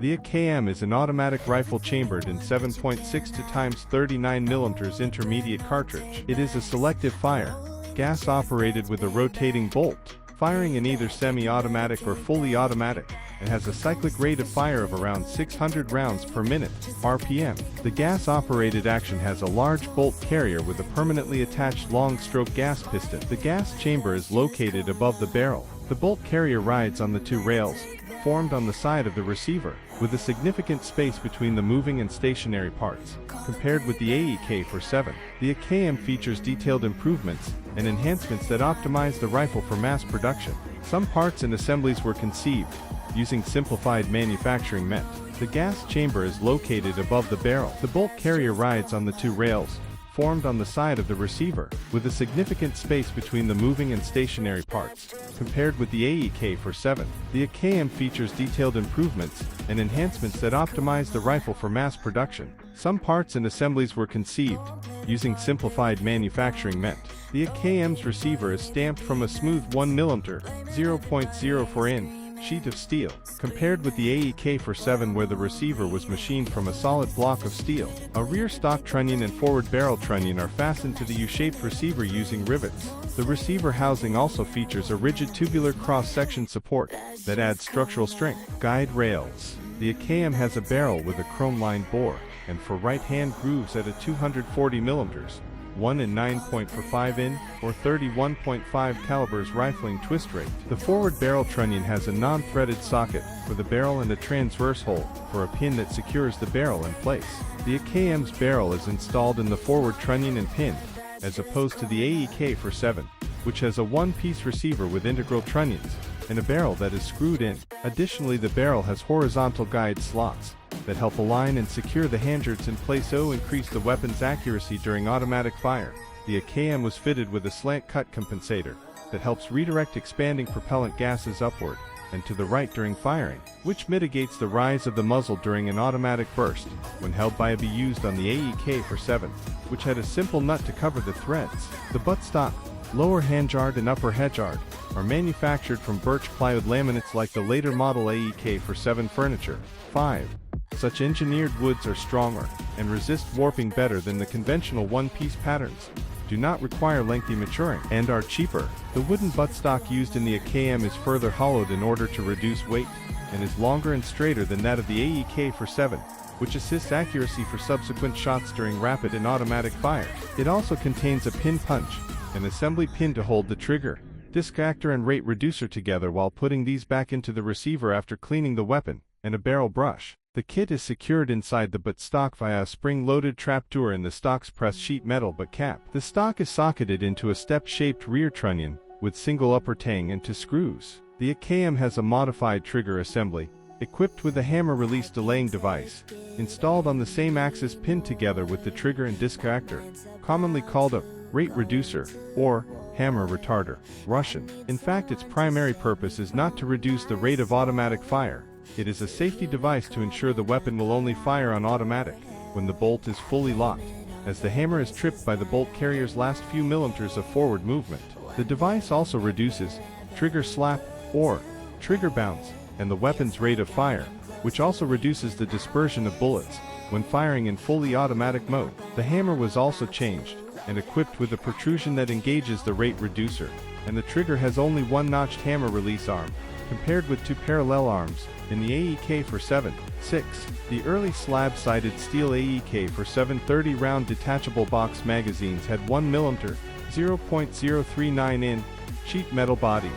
The AKM is an automatic rifle chambered in 7.62 x 39mm intermediate cartridge. It is a selective fire, gas-operated with a rotating bolt, firing in either semi-automatic or fully automatic, and has a cyclic rate of fire of around 600 rounds per minute, RPM. The gas-operated action has a large bolt carrier with a permanently attached long-stroke gas piston. The gas chamber is located above the barrel. The bolt carrier rides on the two rails, formed on the side of the receiver, with a significant space between the moving and stationary parts. Compared with the AEK-47, the AKM features detailed improvements and enhancements that optimize the rifle for mass production. Some parts and assemblies were conceived using simplified manufacturing meant. The gas chamber is located above the barrel. The bolt carrier rides on the two rails, formed on the side of the receiver, with a significant space between the moving and stationary parts. Compared with the AEK-47, the AKM features detailed improvements and enhancements that optimize the rifle for mass production. Some parts and assemblies were conceived using simplified manufacturing meant. The AKM's receiver is stamped from a smooth 1mm, 0.04 in sheet of steel, compared with the AEK-47 where the receiver was machined from a solid block of steel. A rear stock trunnion and forward barrel trunnion are fastened to the U-shaped receiver using rivets. The receiver housing also features a rigid tubular cross-section support that adds structural strength. Guide rails. The AKM has a barrel with a chrome-lined bore, and for right-hand grooves at a 240mm, 1 and 9.45 in, or 31.5 calibers rifling twist rate. The forward barrel trunnion has a non-threaded socket for the barrel and a transverse hole for a pin that secures the barrel in place. The AKM's barrel is installed in the forward trunnion and pinned, as opposed to the AEK-47, which has a one-piece receiver with integral trunnions and a barrel that is screwed in. Additionally, the barrel has horizontal guide slots that help align and secure the handguards in place to increase the weapon's accuracy during automatic fire. The AKM was fitted with a slant cut compensator that helps redirect expanding propellant gases upward and to the right during firing, which mitigates the rise of the muzzle during an automatic burst when held by a B used on the AEK-47, which had a simple nut to cover the threads. The buttstock, lower handguard and upper headguard are manufactured from birch plywood laminates like the later model AEK-47 furniture. 5. Such engineered woods are stronger and resist warping better than the conventional one-piece patterns, do not require lengthy maturing, and are cheaper. The wooden buttstock used in the AKM is further hollowed in order to reduce weight, and is longer and straighter than that of the AEK-47, which assists accuracy for subsequent shots during rapid and automatic fire. It also contains a pin punch, an assembly pin to hold the trigger, disc actor and rate reducer together while putting these back into the receiver after cleaning the weapon, and a barrel brush. The kit is secured inside the buttstock via a spring-loaded trapdoor in the stock's pressed sheet metal butt cap. The stock is socketed into a step-shaped rear trunnion with single upper tang and 2 screws. The AKM has a modified trigger assembly, equipped with a hammer release delaying device, installed on the same axis pinned together with the trigger and disc actor, commonly called a rate reducer or hammer retarder, Russian. In fact, its primary purpose is not to reduce the rate of automatic fire. It is a safety device to ensure the weapon will only fire on automatic when the bolt is fully locked, as the hammer is tripped by the bolt carrier's last few millimeters of forward movement. The device also reduces trigger slap or trigger bounce and the weapon's rate of fire, which also reduces the dispersion of bullets when firing in fully automatic mode. The hammer was also changed and equipped with a protrusion that engages the rate reducer, and the trigger has only one notched hammer release arm, compared with 2 parallel arms in the AEK-47. 6. The early slab-sided steel AEK-47 30-round detachable box magazines had 1mm, 0.039 in sheet metal bodies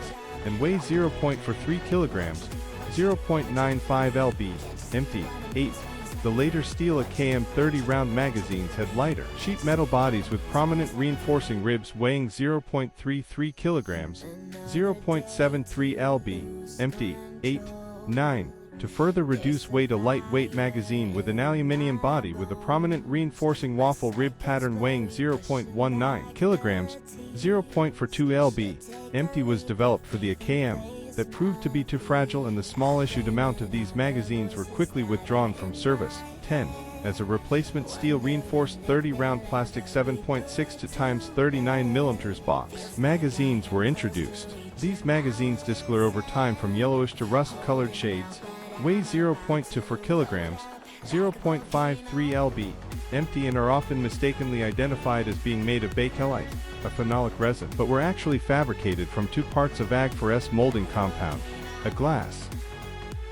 and weigh 0.43 kg, 0.95 lb, empty. 8. The later steel AKM 30-round magazines had lighter sheet metal bodies with prominent reinforcing ribs weighing 0.33 kg, 0.73 lb, empty. 8. 9. To further reduce weight, a lightweight magazine with an aluminium body with a prominent reinforcing waffle rib pattern weighing 0.19 kg, 0.42 lb, empty was developed for the AKM, that proved to be too fragile, and the small issued amount of these magazines were quickly withdrawn from service. 10. As a replacement steel reinforced 30-round plastic 7.62 x 39mm box magazines were introduced. These magazines discolor over time from yellowish to rust-colored shades, Weigh 0.24 kilograms, 0.53 lb, empty and are often mistakenly identified as being made of bakelite, a phenolic resin, but were actually fabricated from 2 parts of Ag4S molding compound, a glass.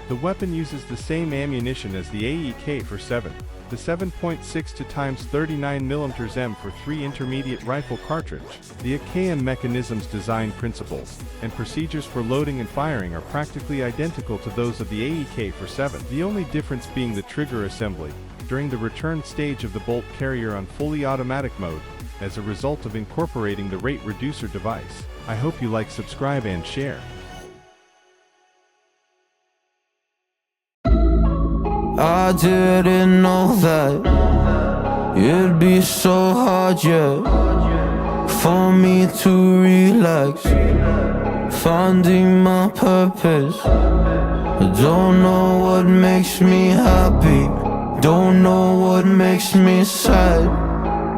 The weapon uses the same ammunition as the AEK-47, the 7.62 x 39mm M43 intermediate rifle cartridge. The AKM mechanism's design principles and procedures for loading and firing are practically identical to those of the AEK-47, the only difference being the trigger assembly during the return stage of the bolt carrier on fully automatic mode, as a result of incorporating the rate reducer device. I hope you like, subscribe and share. I didn't know that it'd be so hard, yeah, for me to relax, finding my purpose. I don't know what makes me happy, don't know what makes me sad.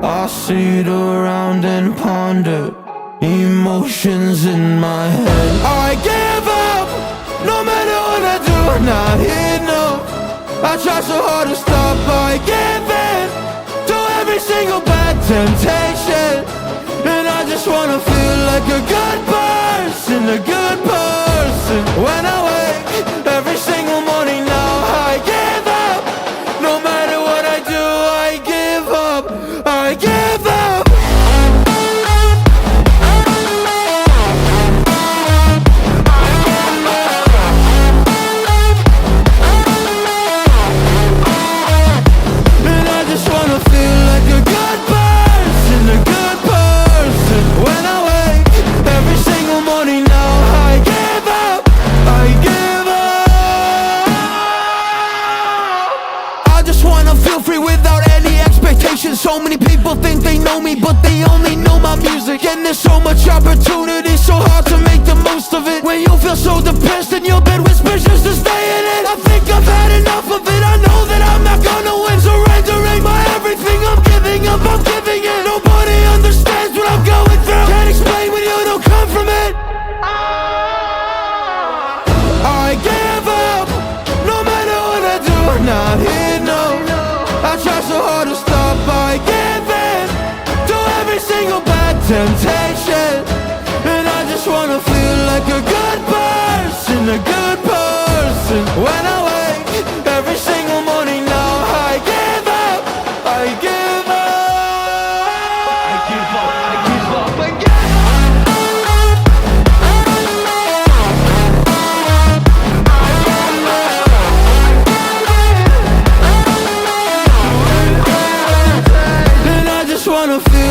I sit around and ponder emotions in my head. I give up, no matter what I do, I'm not enough. I try so hard to stop, I give in to every single bad temptation. And I just wanna feel like a good person, a good person. When I wake every single morning now, I give up. No matter what I do, I give up, I give up. So many people think they know me, but they only know my music. And there's so much opportunity, so hard to make the most of it. When you feel so depressed and your bed whispers just to stay in it, I think I've had enough of it. I know that I'm not gonna win, surrendering my everything. I'm giving up, I'm giving in. Nobody understands what I'm going through. Can't explain when you don't come from it. I give up, no matter what I do, I'm not here, no. I try so hard to stop, I give in to every single bad temptation. And I just wanna feel like a good person, a good person. When I wake every single morning now, I give up, I give up, I give up, I give up, I give up. Wanna feel